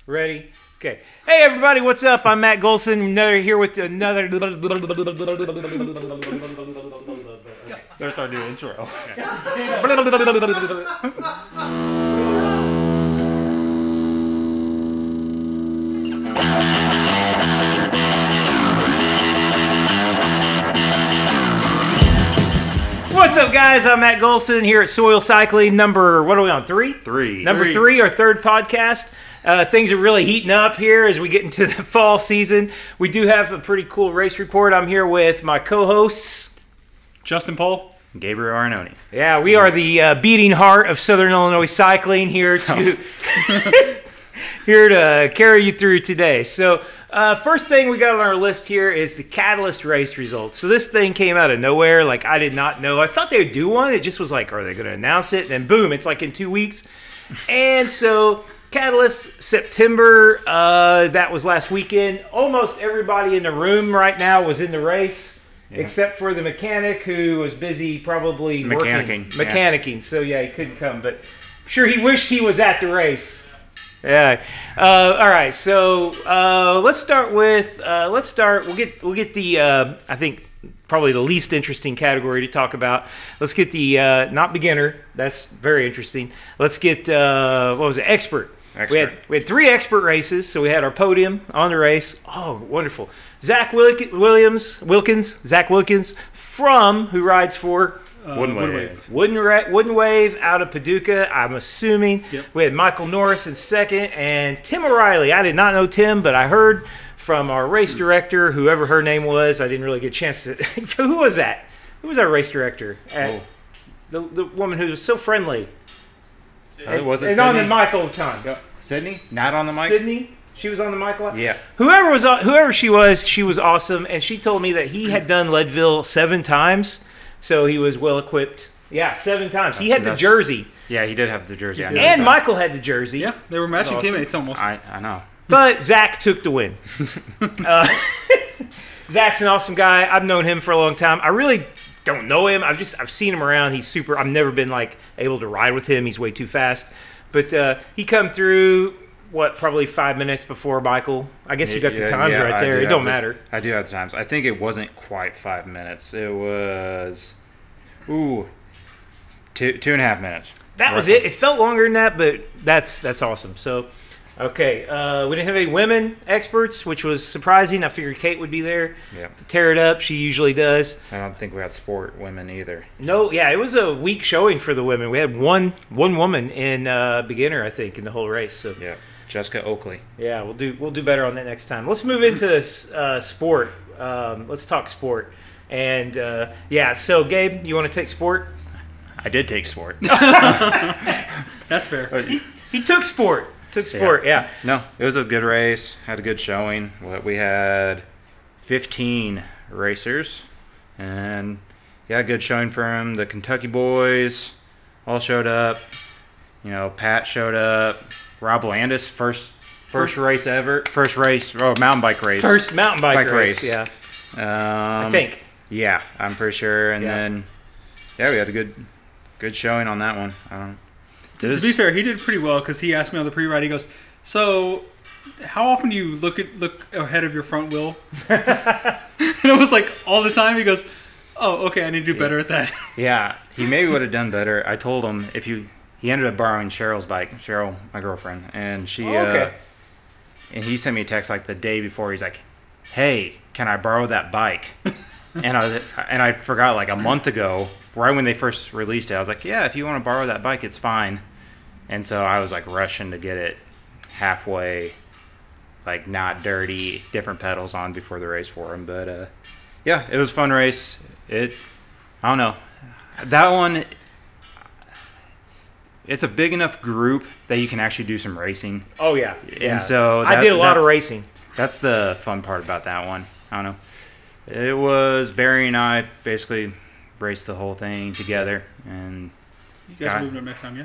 Ready? Okay. Hey, everybody, what's up? I'm Matt Golson. Here with another... That's our new intro. What's up, guys? I'm Matt Golson here at Soil Cycling, number, what are we on, three? Number three, our third podcast. Things are really heating up here as we get into the fall season. We do have a pretty cool race report. I'm here with my co-hosts, Justin Pohl, Gabriel Arnone. Yeah, we are the beating heart of Southern Illinois cycling here to here to carry you through today. So first thing we got on our list here is the Catalyst race results. So this thing came out of nowhere. Like, I did not know. I thought they would do one. It just was like, are they going to announce it? And then boom, it's like in 2 weeks. And so Catalyst, September, that was last weekend. Almost everybody in the room right now was in the race, except for the mechanic who was busy probably mechanicking. So yeah, he couldn't come, but I'm sure he wished he was at the race. Yeah. All right. So let's start with We'll get the I think probably the least interesting category to talk about. Let's get the not beginner. That's very interesting. Let's get what was it? Expert. We had 3 expert races, so we had our podium on the race. Oh, wonderful! Zach Wilkins, who rides for Wooden Wave out of Paducah, I'm assuming. Yep. We had Michael Norris in second, and Tim O'Reilly. I did not know Tim, but I heard from our race director, whoever her name was. I didn't really get a chance to. Who was that? Who was our race director? The woman who was so friendly. Was it and on the mic all the time. Sydney? Not on the mic? Sydney? She was on the mic a lot? Yeah. Whoever she was awesome, and she told me that he had done Leadville 7 times, so he was well equipped. Yeah, 7 times. He had the jersey. Yeah, he did have the jersey. And Michael had the jersey. Yeah, they were matching teammates almost. I know. But Zach took the win. Zach's an awesome guy. I've known him for a long time. I really don't know him. I've seen him around. He's super. I've never been like able to ride with him. He's way too fast. But he come through probably 5 minutes before Michael. I guess you got the times right there. It don't matter. I do have the times. I think it wasn't quite 5 minutes. It was 2.5 minutes. That was it. It felt longer than that, but that's awesome. So. Okay, we didn't have any women experts, which was surprising. I figured Kate would be there to tear it up. She usually does. I don't think we had sport women either. No, yeah, it was a weak showing for the women. We had one woman in beginner, I think, in the whole race. So yeah, Jessica Oakley. Yeah, we'll do better on that next time. Let's move into sport. Let's talk sport. And so Gabe, you want to take sport? I did take sport. That's fair. He took sport. Yeah. No, it was a good race. Had a good showing. We had 15 racers, and good showing from the Kentucky boys. All showed up. Pat showed up. Rob Landis, first race ever. First race, mountain bike race. First mountain bike race. Yeah. I think. Yeah, I'm pretty sure. And then, we had a good showing on that one. I don't know. To be fair, he did pretty well because he asked me on the pre-ride. He goes, "So, how often do you look ahead of your front wheel?" And it was like all the time. He goes, "Oh, okay, I need to do better at that." Yeah, he maybe would have done better. I told him he ended up borrowing Cheryl's bike, Cheryl, my girlfriend, and she. And he sent me a text like the day before. He's like, "Hey, can I borrow that bike?" and I forgot like a month ago. Right when they first released it, I was like, yeah, if you want to borrow that bike, it's fine. And so I was like rushing to get it halfway, like not dirty, different pedals on before the race for him. But it was a fun race. I don't know. That one, it's a big enough group that you can actually do some racing. Oh, yeah. And so I did a lot of racing. That's the fun part about that one. I don't know. It was Barry and I basically raced the whole thing together, and you guys are moving up next time, yeah?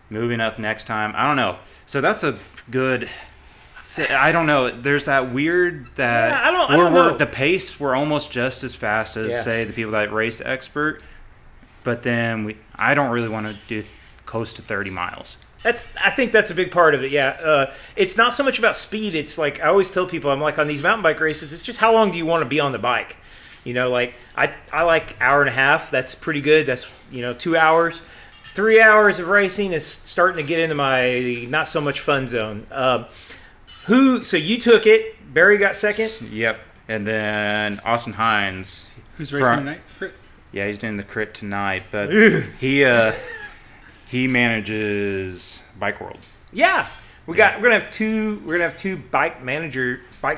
Moving up next time. I don't know. So that's a good. I don't know. There's that weird that I don't know. The pace. We're almost just as fast as say the people that race expert, but then I don't really want to do close to 30 miles. I think that's a big part of it. Yeah, it's not so much about speed. It's like I always tell people, I'm like on these mountain bike races. It's just how long do you want to be on the bike? You know, like I like hour and a half. That's pretty good. That's 2 hours. 3 hours of racing is starting to get into my not so much fun zone. So you took it. Barry got second. Yep, and then Austin Hines, who's racing tonight? Crit. Yeah, he's doing the crit tonight, but he manages Bike World. Yeah, we're gonna have two bike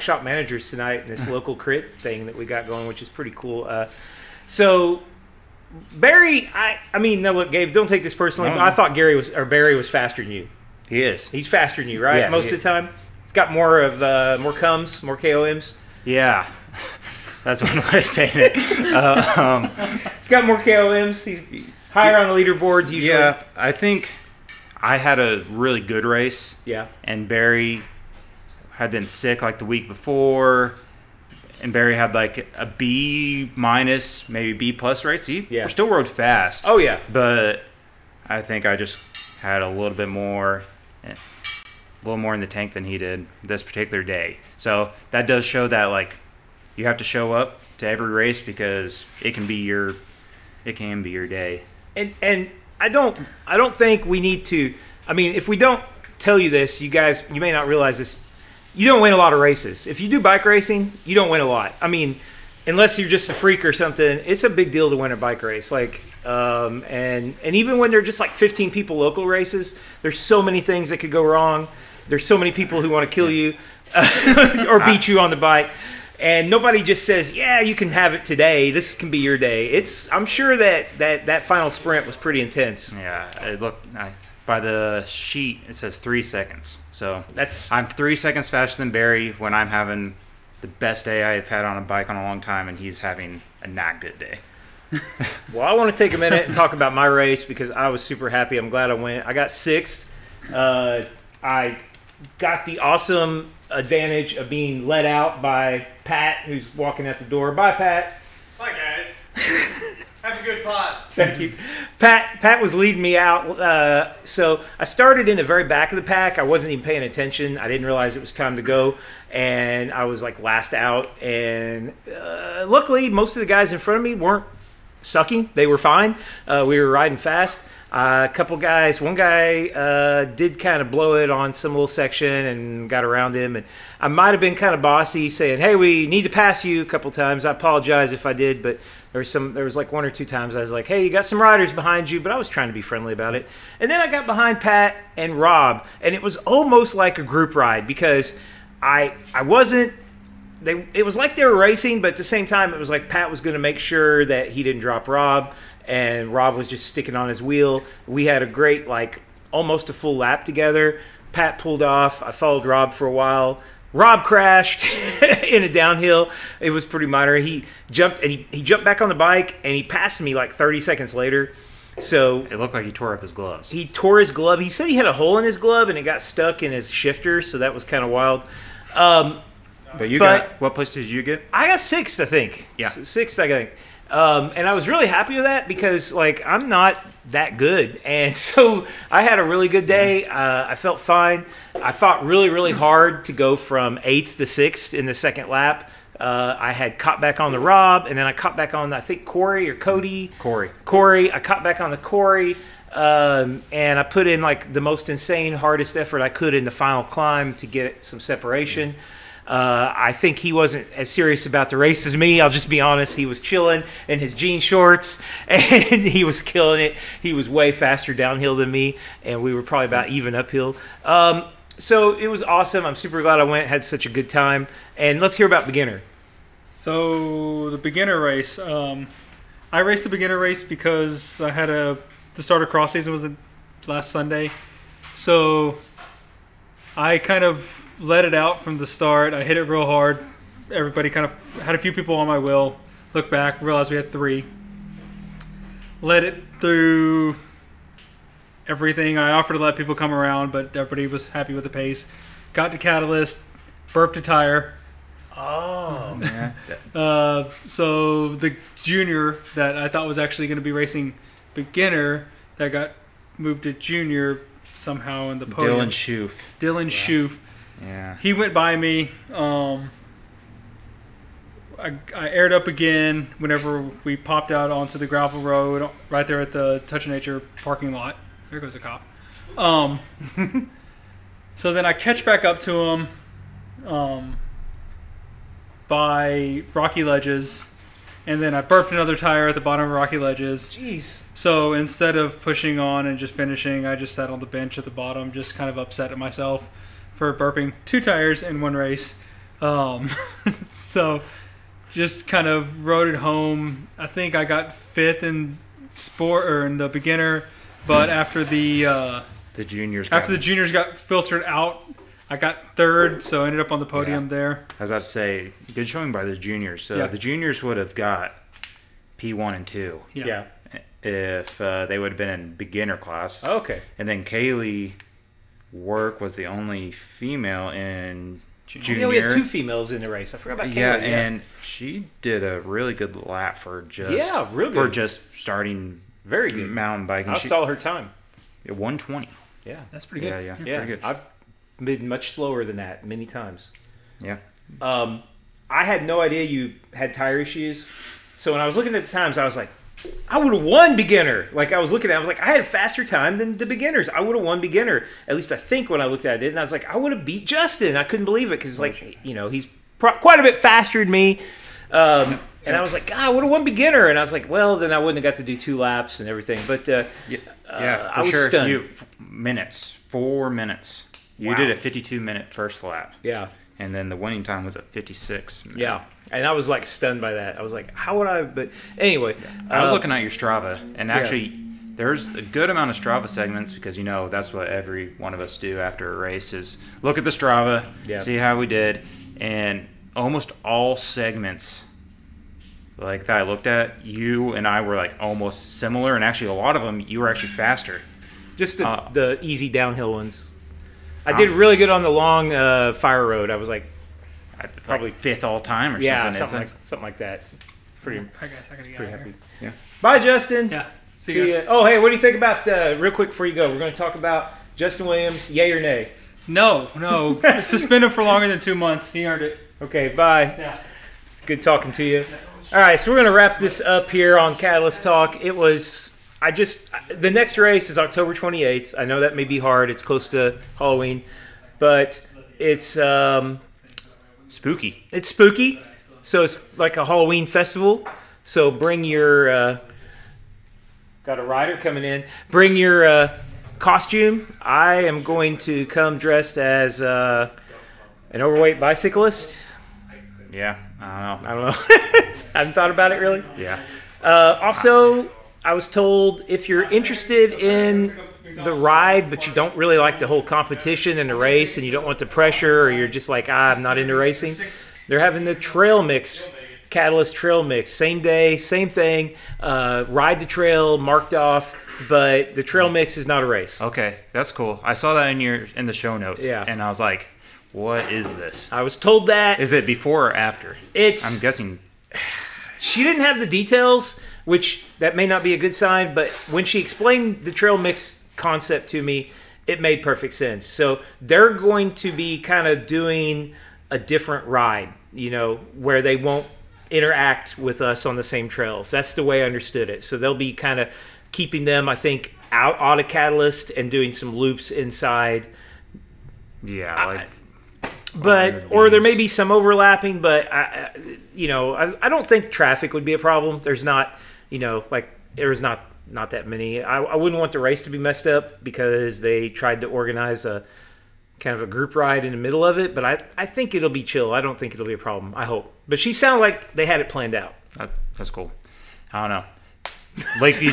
shop managers tonight in this local crit thing that we got going, which is pretty cool. So Barry, I mean, now look, Gabe, don't take this personally, but I thought Barry was faster than you. He is. He's faster than you, right? Yeah, most of the time. He's got more coms, more KOMs. Yeah. That's one way of saying it. He's got more KOMs. He's higher on the leaderboards usually. Yeah, I think I had a really good race. Yeah. And Barry had been sick like the week before. And Barry had like a B minus, maybe B plus race. He still rode fast. Oh, yeah. But I think I just had a little bit more in the tank than he did this particular day. So that does show that like you have to show up to every race because it can be your day. And I don't think we need to. I mean, if we don't tell you this, you guys, you may not realize this. You don't win a lot of races. If you do bike racing, you don't win a lot. I mean, unless you're just a freak or something, it's a big deal to win a bike race. Like, and even when they're just like 15 people local races, there's so many things that could go wrong. There's so many people who want to kill you or beat you on the bike. And nobody just says, yeah, you can have it today. This can be your day. I'm sure that final sprint was pretty intense. Yeah, it looked by the sheet, it says 3 seconds. So that's I'm 3 seconds faster than Barry when I'm having the best day I've had on a bike in a long time, and he's having a not good day. Well, I want to take a minute and talk about my race because I was super happy. I'm glad I went. I got sixth. I got the awesome advantage of being let out by Pat, who's walking out the door. Bye, Pat. Bye, guys. Have a good pod. Thank you. Pat was leading me out. So I started in the very back of the pack. I wasn't even paying attention. I didn't realize it was time to go. And I was like last out. And luckily, most of the guys in front of me weren't sucking. They were fine. We were riding fast. A couple guys, one guy did kind of blow it on some little section and got around him. And I might have been kind of bossy saying, hey, we need to pass you a couple times. I apologize if I did, but there was like one or two times I was like, hey, you got some riders behind you, but I was trying to be friendly about it. And then I got behind Pat and Rob, and it was almost like a group ride because I wasn't, it was like they were racing, but at the same time, it was like Pat was going to make sure that he didn't drop Rob, and Rob was just sticking on his wheel. We had a great, like, almost a full lap together. Pat pulled off. I followed Rob for a while. Rob crashed in a downhill. It was pretty minor. He jumped, and he jumped back on the bike, and he passed me like 30 seconds later. So it looked like he tore up his gloves. He tore his glove. He said he had a hole in his glove, and it got stuck in his shifter, so that was kind of wild. But what place did you get? I got sixth, I think. Yeah. Sixth, I think. And I was really happy with that because, like, I'm not that good. And so I had a really good day. I felt fine. I fought really, really hard to go from 8th to 6th in the second lap. I had caught back on the Rob, and then I caught back on, I think, Corey or Cody. Corey. I caught back on the Corey. And I put in, like, the most insane, hardest effort I could in the final climb to get some separation. I think he wasn't as serious about the race as me. I'll just be honest. He was chilling in his jean shorts, and he was killing it. He was way faster downhill than me, and we were probably about even uphill. So it was awesome. I'm super glad I went. Had such a good time. And let's hear about beginner. So the beginner race. I raced the beginner race because I had the start of cross season was the last Sunday. So I kind of let it out from the start. I hit it real hard. Everybody kind of had a few people on my wheel. Looked back, realized we had 3. Let it through everything. I offered to let people come around, but everybody was happy with the pace. Got to Catalyst, burped a tire. Oh, man. So the junior that I thought was actually going to be racing beginner that got moved to junior somehow in the podium. Dylan Schoof. Yeah. He went by me. I aired up again whenever we popped out onto the gravel road right there at the Touch of Nature parking lot. There goes a cop. So then I catch back up to him by Rocky Ledges, and then I burped another tire at the bottom of Rocky Ledges. Jeez. So instead of pushing on and just finishing, I just sat on the bench at the bottom, just kind of upset at myself for burping 2 tires in one race. So just kind of rode it home. I think I got 5th in in the beginner, but after the juniors got filtered out, I got 3rd, so I ended up on the podium there. I was about to say, good showing by the juniors. So the juniors would have got P1 and 2. Yeah. If they would have been in beginner class. Okay. And then Kaylee Work was the only female in junior. Yeah, we had 2 females in the race. I forgot about Kaylee. Yeah, and she did a really good lap for just starting very good mountain biking. I saw her time. 1:20. Yeah, that's pretty good. Yeah, pretty good. I've been much slower than that many times. Yeah. I had no idea you had tire issues. So when I was looking at the times, I was like, I would have won beginner. Like I was looking at it, I was like, I had a faster time than the beginners. I would have won beginner. At least I think when I looked at it. And I was like, I would have beat Justin. I couldn't believe it because, like, you know, he's quite a bit faster than me. And I was like, God, I would have won beginner. And I was like, well, then I wouldn't have got to do 2 laps and everything. But I was stunned. 4 minutes. You did a 52-minute first lap. Yeah. And then the winning time was at 56. Yeah. And I was like stunned by that. I was like, how would I? But anyway. I was looking at your Strava. And actually, there's a good amount of Strava segments because, you know, that's what every one of us do after a race is look at the Strava, see how we did. And almost all segments like that I looked at, you and I were like almost similar. And actually, a lot of them, you were actually faster. Just the easy downhill ones. I did really good on the long fire road. I was like probably 5th all time or something. Something like that. Pretty happy. Yeah. Bye, Justin. Yeah. See you. Oh, hey, what do you think about real quick before you go? We're going to talk about Justin Williams, yay or nay? No. Suspend him for longer than 2 months. He earned it. Okay, bye. Yeah. It's good talking to you. All right, so we're going to wrap this up here on Catalyst Talk. The next race is October 28th. I know that may be hard. It's close to Halloween, but it's spooky. It's spooky, so it's like a Halloween festival. So bring your got a rider coming in. Bring your costume. I am going to come dressed as an overweight bicyclist. Yeah, I don't know. I haven't thought about it really. Yeah. Also, I was told if you're interested in the ride, but you don't really like the whole competition and the race, and you don't want the pressure, or you're just like, I'm not into racing, they're having the trail mix, Catalyst trail mix. Same day, same thing. Ride the trail, marked off, but the trail mix is not a race. Okay, that's cool. I saw that in the show notes. Yeah. And I was like, what is this? I was told that. Is it before or after? I'm guessing. She didn't have the details, which that may not be a good sign, but when she explained the trail mix concept to me, it made perfect sense. So they're going to be kind of doing a different ride, you know, where they won't interact with us on the same trails. That's the way I understood it. So they'll be kind of keeping them, I think, out of Catalyst and doing some loops inside. Yeah, or there may be some overlapping, but I don't think traffic would be a problem. There's not, there's not that many. I wouldn't want the race to be messed up because they tried to organize a kind of a group ride in the middle of it. But I think it'll be chill. I don't think it'll be a problem. I hope. But she sounded like they had it planned out. That's cool. I don't know. Lakeview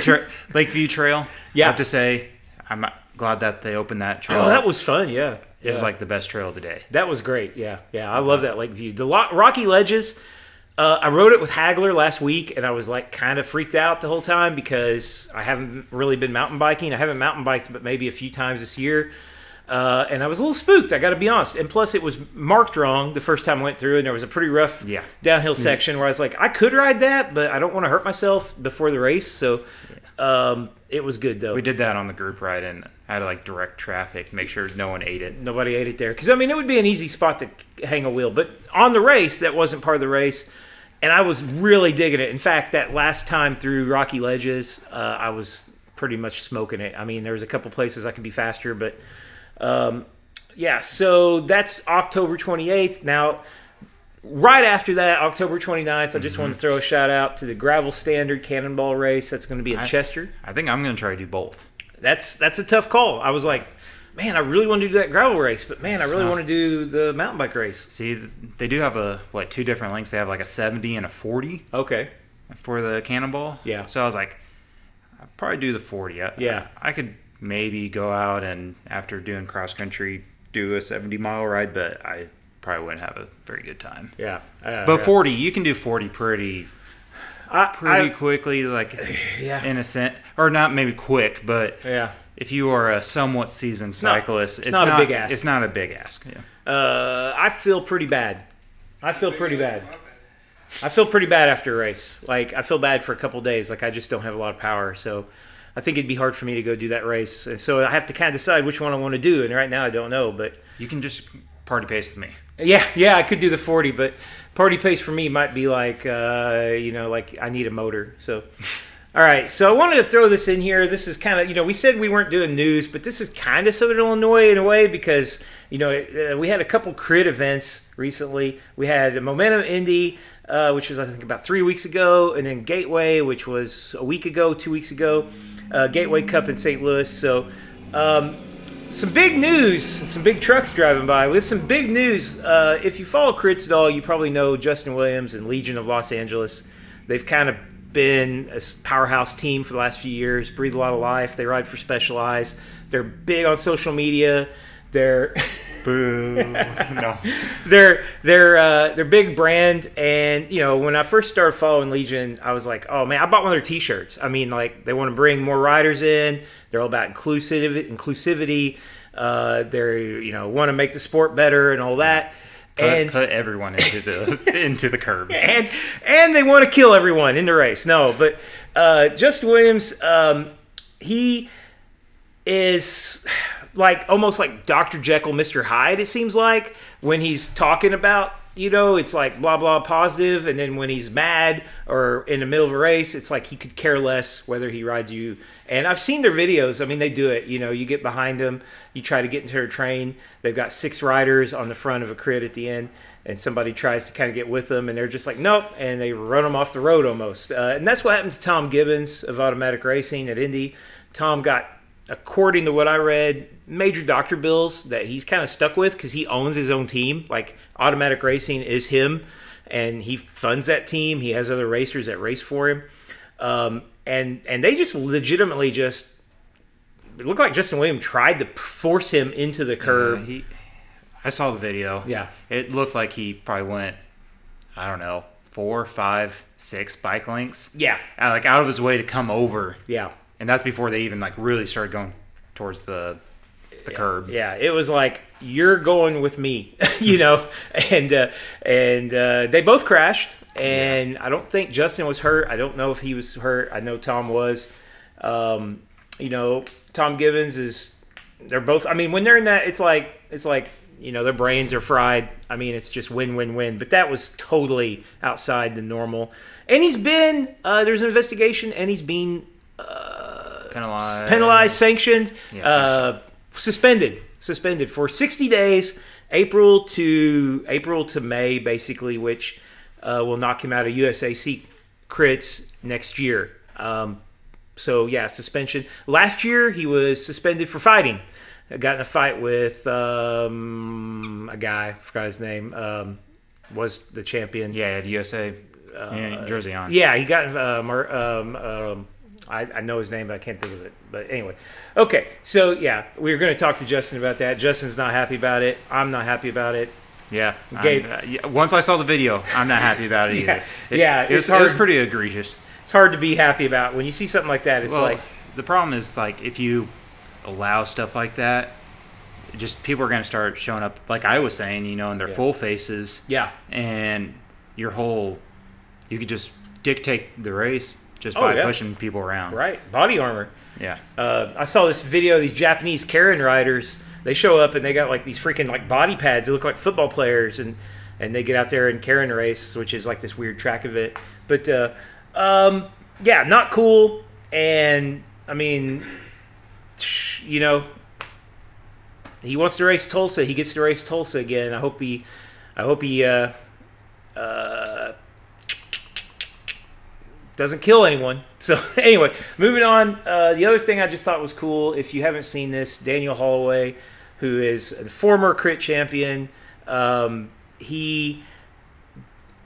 Trail. Yeah. I have to say, I'm glad that they opened that trail. Oh, that was fun. Yeah. It was like the best trail of the day. That was great. Yeah. I love that Lakeview. The Rocky Ledges, I rode it with Hagler last week, and I was like kind of freaked out the whole time because I haven't really been mountain biking. I haven't mountain biked but maybe a few times this year. And I was a little spooked, I got to be honest. And plus, it was marked wrong the first time I went through, and there was a pretty rough downhill section where I was like, I could ride that, but I don't want to hurt myself before the race. So it was good, though. We did that on the group ride, and had to like direct traffic, make sure no one ate it. Nobody ate it there. Because, I mean, it would be an easy spot to hang a wheel. But on the race, that wasn't part of the race. And I was really digging it. In fact, that last time through Rocky Ledges, I was pretty much smoking it. I mean, there was a couple places I could be faster. But, yeah, so that's October 28th. Now, right after that, October 29th, I just want to throw a shout out to the Gravel Standard Cannonball race. That's going to be in Chester. I think I'm going to try to do both. That's a tough call. I was like, man, I really want to do that gravel race, but man, I really want to do the mountain bike race. See, they do have two different lengths. They have like a 70 and a 40. Okay. For the Cannonball. Yeah. So I was like, I'd probably do the 40. I could maybe go out and after doing cross country do a 70-mile ride, but I probably wouldn't have a very good time. Yeah. But 40, you can do 40 pretty quickly, like innocent, or not maybe quick, but if you are a somewhat seasoned cyclist, it's not a big ask. It's not a big ask. Yeah. I feel pretty bad. I feel pretty bad after a race. Like, I feel bad for a couple days. Like, I just don't have a lot of power, so I think it'd be hard for me to go do that race. And so I have to kind of decide which one I want to do, and right now I don't know. But you can just party pace with me. Yeah, I could do the 40, but party pace for me might be like, like I need a motor. So, all right. So I wanted to throw this in here. This is kind of, we said we weren't doing news, but this is kind of Southern Illinois in a way because, we had a couple crit events recently. We had a Momentum Indy, which was, I think, about 3 weeks ago, and then Gateway, which was a week ago, 2 weeks ago, Gateway Cup in St. Louis. So, some big news, some big trucks driving by. With some big news, if you follow crits at all, you probably know Justin Williams and Legion of Los Angeles. They've kind of been a powerhouse team for the last few years, breathe a lot of life. They ride for Specialized. They're big on social media. They're boo. No. They're big brand, and when I first started following Legion, I was like, oh man, I bought one of their T-shirts. I mean, like, they want to bring more riders in. They're all about inclusivity. They want to make the sport better and all that. Put everyone into the curb. And they want to kill everyone in the race. No, but Justin Williams, he is like almost like Dr. Jekyll, Mr. Hyde, it seems like, when he's talking about, it's like blah, blah, positive. And then when he's mad or in the middle of a race, it's like he could care less whether he rides you. And I've seen their videos. I mean, they do it. You get behind them. You try to get into their train. They've got 6 riders on the front of a crit at the end. And somebody tries to kind of get with them. And they're just like, nope. And they run them off the road almost. And that's what happened to Tom Gibbons of Automatic Racing at Indy. Tom got, according to what I read, major doctor bills that he's kind of stuck with because he owns his own team. Like, Automatic Racing is him, and he funds that team. He has other racers that race for him. And they just legitimately it looked like Justin Williams tried to force him into the curb. I saw the video. Yeah. It looked like he probably went, I don't know, 4, 5, 6 bike lengths. Yeah. Like, out of his way to come over. Yeah. And that's before they even, like, really started going towards the curb. Yeah, it was like, you're going with me, and they both crashed, and I don't think Justin was hurt. I don't know if he was hurt. I know Tom was. Tom Gibbons they're both, I mean, when they're in that, it's like, their brains are fried. I mean, it's just win, win, win. But that was totally outside the normal. And he's been, there's an investigation, and he's been penalized, sanctioned, suspended for 60 days, April to May, basically, which will knock him out of USAC crits next year. So yeah, suspension. Last year he was suspended for fighting. Got in a fight with a guy, I forgot his name, was the champion. Yeah, the USA jersey on. Yeah, he got I know his name, but I can't think of it. But anyway, okay. So yeah, we were going to talk to Justin about that. Justin's not happy about it. I'm not happy about it. Yeah. Once I saw the video, I'm not happy about it either. It was pretty egregious. It's hard to be happy about when you see something like that. It's like, the problem is, like, if you allow stuff like that, just people are going to start showing up, like I was saying, in their full faces. Yeah. And you could just dictate the race. just Oh, by yeah. pushing people around. Right, body armor. Yeah. I saw this video of these Japanese Karen riders. They show up and they got like these freaking like body pads. They look like football players, and they get out there and Karen race, which is like this weird track event. But yeah, not cool. And I mean, you know, he wants to race Tulsa. He gets to race Tulsa again. I hope he doesn't kill anyone. So anyway, moving on. The other thing I just thought was cool, if you haven't seen this, Daniel Holloway, who is a former crit champion, he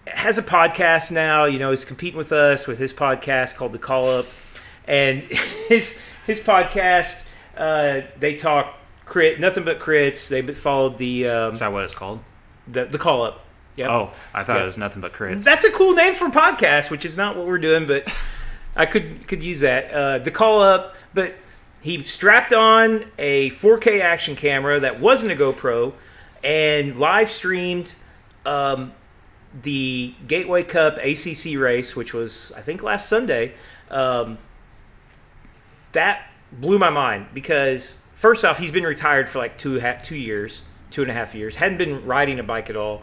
has a podcast now. You know, he's competing with us with his podcast called The Call Up, and his podcast, they talk crit, nothing but crits. They followed the Is that what it's called? the Call Up. Yep. Oh, I thought Yep. it was nothing but crits. That's a cool name for a podcast, which is not what we're doing, but I could use that. The Call Up, but he strapped on a 4K action camera that wasn't a GoPro and live streamed the Gateway Cup ACC race, which was, I think, last Sunday. That blew my mind because, first off, he's been retired for like 2.5 years, hadn't been riding a bike at all.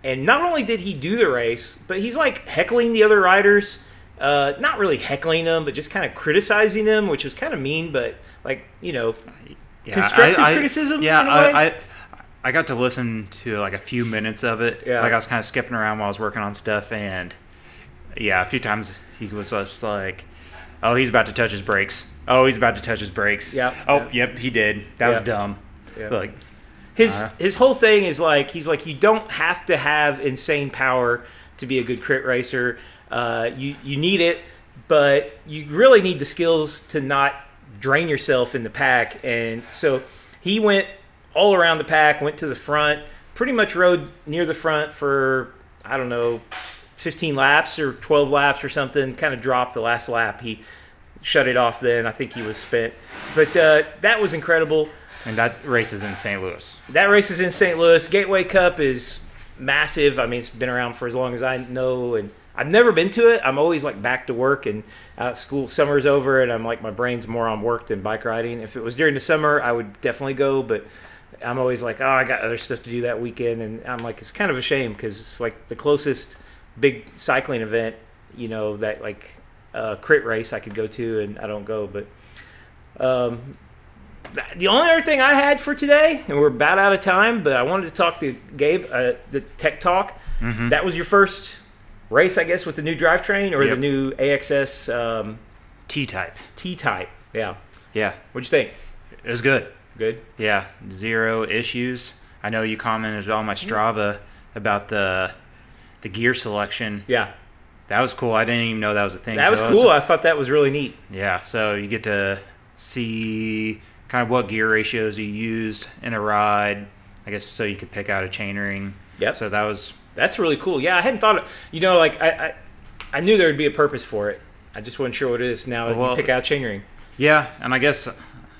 And not only did he do the race, but he's like heckling the other riders. Not really heckling them, but just kind of criticizing them, which was kind of mean, but like, you know, constructive criticism Yeah, in a way. I got to listen to like a few minutes of it. Yeah. Like I was kind of skipping around while I was working on stuff, and yeah, a few times he was just like, "Oh, he's about to touch his brakes. Oh, he's about to touch his brakes. Yep. Oh, Yep. yep, he did. That was Yep. dumb." Yeah. Like His whole thing is like, he's like, you don't have to have insane power to be a good crit racer. You need it, but you really need the skills to not drain yourself in the pack. And so he went all around the pack, went to the front, pretty much rode near the front for, I don't know, 15 laps or 12 laps or something, kind of dropped the last lap. He shut it off then. I think he was spent. But that was incredible. And that race is in St. Louis. That race is in St. Louis. Gateway Cup is massive. I mean, it's been around for as long as I know, and I've never been to it. I'm always like back to work and out of school. Summer's over, and I'm like, my brain's more on work than bike riding. If it was during the summer, I would definitely go, but I'm always like, oh, I got other stuff to do that weekend, and I'm like, it's kind of a shame because it's like the closest big cycling event, you know, that like crit race I could go to, and I don't go. But the only other thing I had for today, and we're about out of time, but I wanted to talk to Gabe, the Tech Talk. Mm-hmm. That was your first race, I guess, with the new drivetrain or Yep. the new AXS T-type. T-Type. Yeah. Yeah, What'd you think? it was good. Good? Yeah, 0 issues. I know you commented on my Strava about the gear selection. Yeah. That was cool. I didn't even know that was a thing. That was So cool. I thought that was really neat. Yeah, so you get to see kind of what gear ratios you used in a ride, I guess, so you could pick out a chainring. Yep. So that was, That's really cool. Yeah, I hadn't thought of, you know, like I knew there would be a purpose for it. I just wasn't sure what it is now that Well, you pick out chainring. yeah, and I guess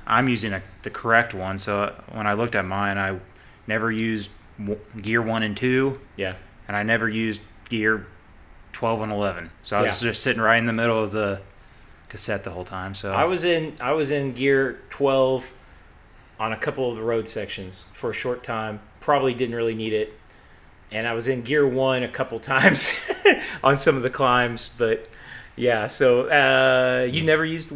I'm using the correct one. So when I looked at mine, I never used gear 1 and 2, Yeah. and I never used gear 12 and 11. So I was Yeah. just sitting right in the middle of the cassette the whole time. So I was in gear 12 on a couple of the road sections for a short time. Probably didn't really need it. And I was in gear 1 a couple times on some of the climbs, but yeah, so you never used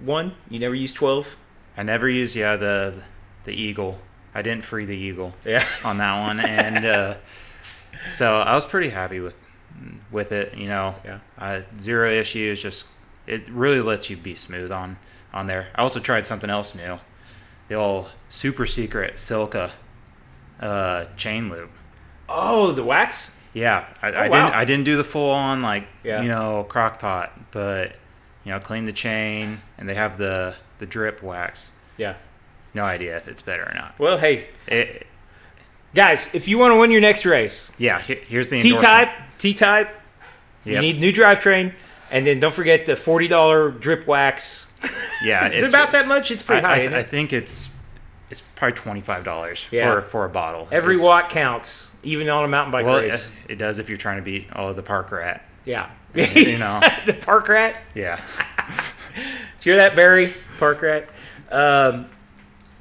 1? You never used 12? I never used the Eagle. I didn't free the Eagle Yeah. on that one, and so I was pretty happy with it. You know, Yeah. 0 issues. Just it really lets you be smooth on there. I also tried something else new, the old super secret Silka chain loop. Oh, the wax? Yeah, I wow. didn't do the full on like Yeah. you know crock pot, but you know clean the chain, and they have the drip wax. Yeah. No idea if it's better or not. Well, hey, It, guys, if you want to win your next race, yeah, here's the T-Type, you Yep. need new drivetrain, and then don't forget the $40 drip wax. Yeah, Is it about that much? It's pretty high, isn't I it? think it's probably $25 Yeah. for a bottle. Every It's- watt counts, even on a mountain bike Well, race. it does if you're trying to beat the park rat. Yeah. You know. The park rat. Yeah. Did you hear that, Barry? Park rat.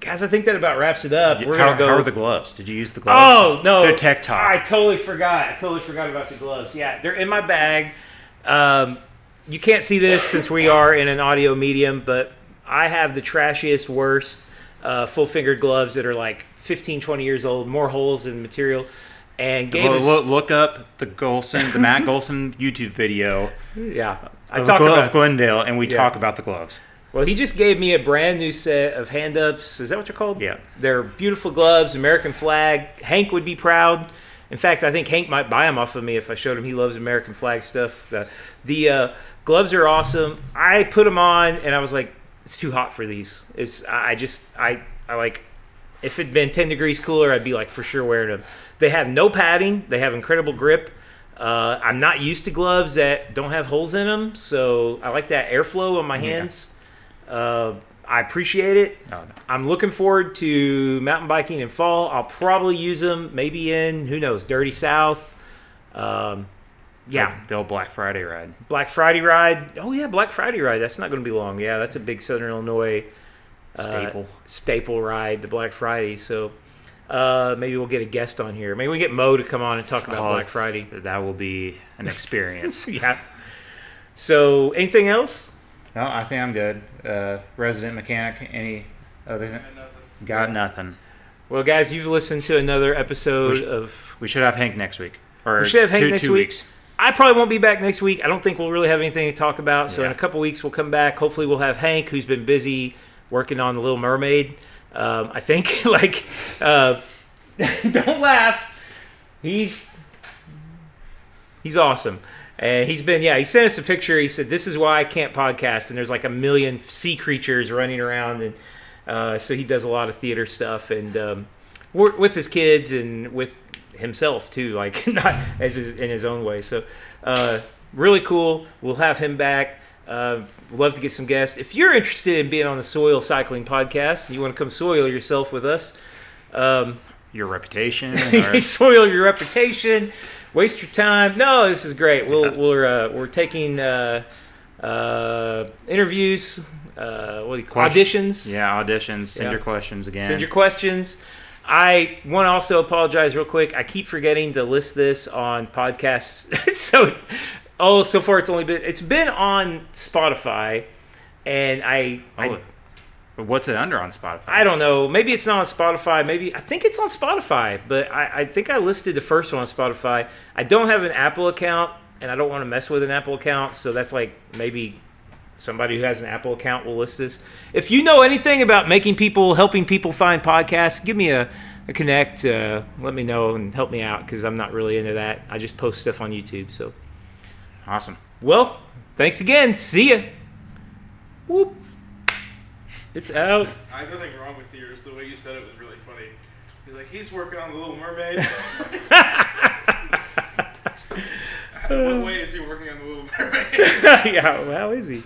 Guys, I think that about wraps it up. We're gonna go. How are the gloves? Did you use the gloves? Oh no, the Tech Talk. I totally forgot. About the gloves. Yeah, they're in my bag. You can't see this since we are in an audio medium, but I have the trashiest, worst full-fingered gloves that are like 15, 20 years old, more holes in material. And look up the Matt Golson YouTube video. Yeah, of Glendale, and we talk about the gloves. Well, he just gave me a brand new set of hand-ups. Is that what they're called? Yeah. They're beautiful gloves, American flag. Hank would be proud. In fact, I think Hank might buy them off of me if I showed him he loves American flag stuff. The gloves are awesome. I put them on, and I was like, it's too hot for these. I like, if it'd been 10 degrees cooler, I'd be like for sure wearing them. They have no padding. They have incredible grip. I'm not used to gloves that don't have holes in them, so I like that airflow on my hands. I appreciate it. Oh, no. I'm looking forward to mountain biking in fall. I'll probably use them maybe in, who knows, Dirty South. Yeah. The old Black Friday ride. Black Friday ride. Oh, yeah, Black Friday ride. That's not going to be long. Yeah, that's a big Southern Illinois staple ride, the Black Friday. So maybe we'll get a guest on here. Maybe we get Mo to come on and talk about Black Friday. That will be an experience. Yeah. So anything else? No, I think I'm good. Resident mechanic, any other thing? Got nothing. Well, guys, you've listened to another episode of... We should have Hank next week. We should have Hank next two week. Weeks. I probably won't be back next week. I don't think we'll really have anything to talk about. So in a couple weeks, we'll come back. Hopefully, we'll have Hank, who's been busy working on The Little Mermaid. I think, don't laugh. He's awesome. And he sent us a picture. He said, this is why I can't podcast. And there's like a million sea creatures running around. And so he does a lot of theater stuff. And with his kids and with himself, too. Like, not in his own way. So really cool. We'll have him back. Love to get some guests. If you're interested in being on the Soil Cycling Podcast, and you want to come soil yourself with us. Your reputation. Soil your reputation. Waste your time. No, this is great. We're taking interviews. What do you call auditions? Yeah, auditions. Send your questions again. Send your questions. I want to also apologize real quick. I keep forgetting to list this on podcasts. So far it's been on Spotify, and But what's it under on Spotify? I don't know. Maybe it's not on Spotify. I think it's on Spotify, but I think I listed the first one on Spotify. I don't have an Apple account, and I don't want to mess with an Apple account, so that's like maybe somebody who has an Apple account will list this. If you know anything about helping people find podcasts, give me a connect. Let me know and help me out, because I'm not really into that. I just post stuff on YouTube. So awesome. Well, thanks again. See ya. Whoop. It's out. I have nothing wrong with yours. The way you said it was really funny. He's like, he's working on The Little Mermaid. What way is he working on The Little Mermaid? Yeah, well, how is he?